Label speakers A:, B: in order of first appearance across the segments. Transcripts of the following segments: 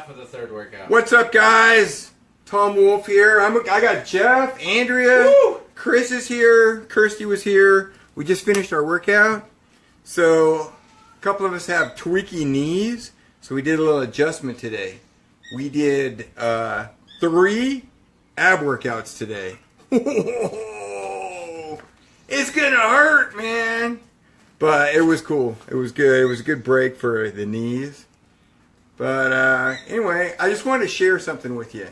A: half of the third workout.
B: What's up, guys? Tom Wolf here. I got Jeff, Andrea,
A: Woo!
B: Chris is here, Kirsty was here. We just finished our workout. So, a couple of us have tweaky knees, so we did a little adjustment today. We did 3 ab workouts today. It's gonna hurt, man. But it was cool. It was good. It was a good break for the knees. But anyway, I just wanted to share something with you.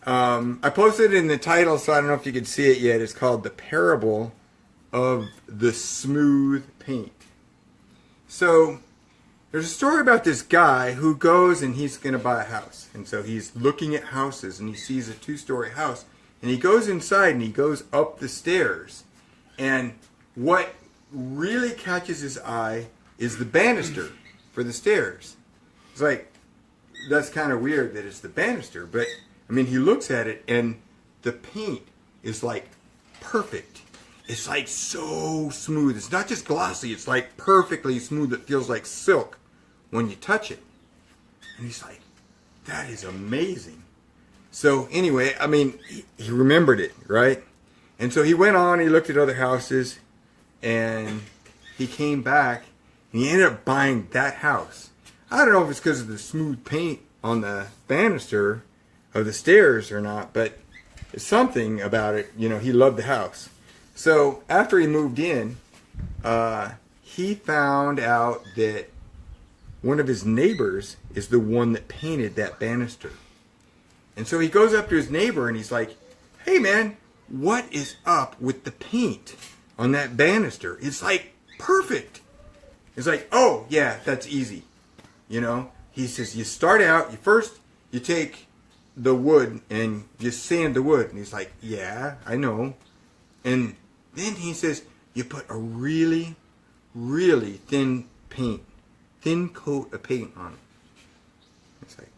B: I posted it in the title, so I don't know if you can see it yet. It's called The Parable of the Smooth Paint. So, there's a story about this guy who goes and he's going to buy a house. And so he's looking at houses and he sees a 2-story house. And he goes inside and he goes up the stairs. And what really catches his eye is the banister for the stairs. It's like, that's kind of weird that it's the banister. But, I mean, he looks at it and the paint is like perfect. It's like so smooth. It's not just glossy. It's like perfectly smooth. It feels like silk when you touch it. And he's like, that is amazing. So anyway, I mean, he remembered it, right? And so he went on, he looked at other houses, and he came back, and he ended up buying that house. I don't know if it's because of the smooth paint on the banister of the stairs or not, but it's something about it. You know, he loved the house. So after he moved in, he found out that one of his neighbors is the one that painted that banister. And so he goes up to his neighbor and he's like, hey man, what is up with the paint on that banister? It's like perfect. It's like, oh yeah, that's easy. You know, he says, you start out, you take the wood and you sand the wood. And he's like, yeah, I know. And then he says, you put a really, really thin coat of paint on it. It's like,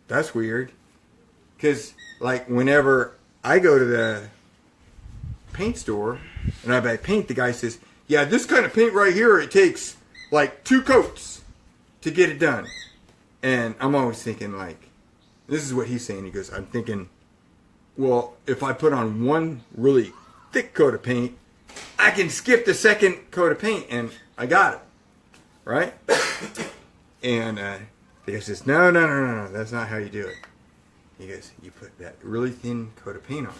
B: that's weird. Because, like, whenever I go to the paint store and I buy paint, the guy says, yeah, this kind of paint right here, it takes, like, 2 coats to get it done. And I'm always thinking, like, this is what he's saying. He goes, I'm thinking, well, if I put on one really thick coat of paint, I can skip the second coat of paint, and I got it. Right? And the guy says, no, that's not how you do it. He goes, you put that really thin coat of paint on.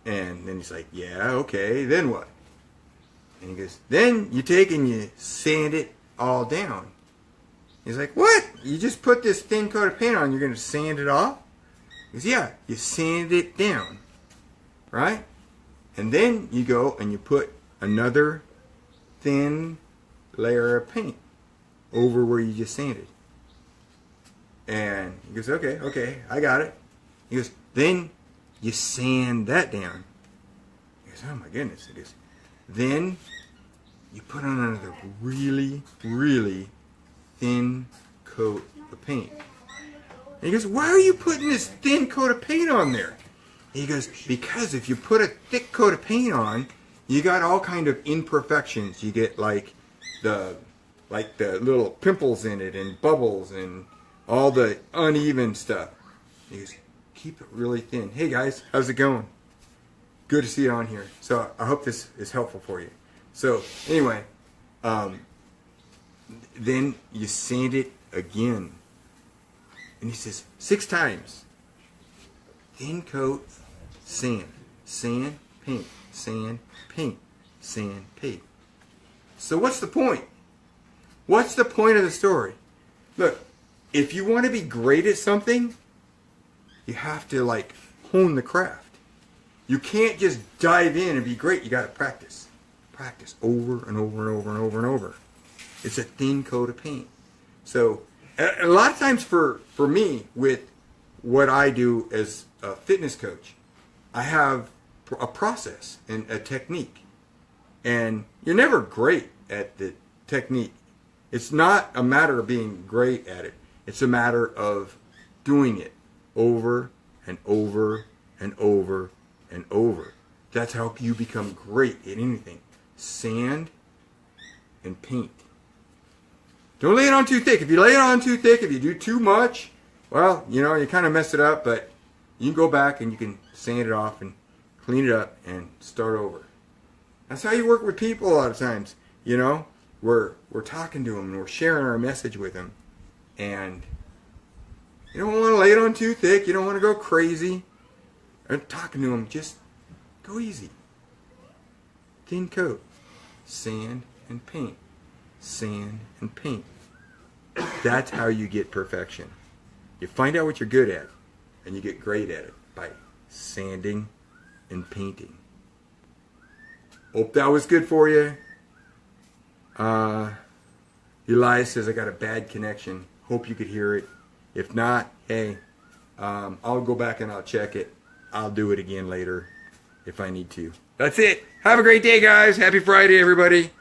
B: And then he's like, yeah, okay, then what? And he goes, then you take and you sand it all down. He's like, what? You just put this thin coat of paint on, you're going to sand it off? He goes, yeah, you sand it down. Right? And then you go and you put another thin layer of paint over where you just sanded. And he goes, okay, I got it. He goes, then you sand that down. He goes, oh my goodness. He goes, then you put on another really, really thin coat of paint. And he goes, why are you putting this thin coat of paint on there? He goes, because if you put a thick coat of paint on, you got all kind of imperfections. You get like the little pimples in it and bubbles and all the uneven stuff. He goes, keep it really thin. Hey guys, how's it going? Good to see you on here. So I hope this is helpful for you. So anyway, then you sand it again. And he says, 6 times. Thin coat, sand, sand, paint, sand, paint, sand, paint. So what's the point? What's the point of the story? Look, if you want to be great at something, you have to like hone the craft. You can't just dive in and be great. You got to practice. Practice over and over and over and over and over. It's a thin coat of paint. So a lot of times for me with what I do as a fitness coach, I have a process and a technique. And you're never great at the technique. It's not a matter of being great at it. It's a matter of doing it over and over and over and over. That's how you become great at anything. Sand and paint. Don't lay it on too thick. If you lay it on too thick, if you do too much, well, you know, you kind of messed it up, but you can go back and you can sand it off and clean it up and start over. That's how you work with people a lot of times. You know, we're talking to them and we're sharing our message with them, and you don't want to lay it on too thick. You don't want to go crazy. And talking to them, just go easy. Thin coat, sand and paint, sand and paint. That's how you get perfection. You find out what you're good at, and you get great at it by sanding and painting. Hope that was good for you. Elias says I got a bad connection. Hope you could hear it. If not, hey, I'll go back and I'll check it. I'll do it again later if I need to. That's it. Have a great day, guys. Happy Friday, everybody.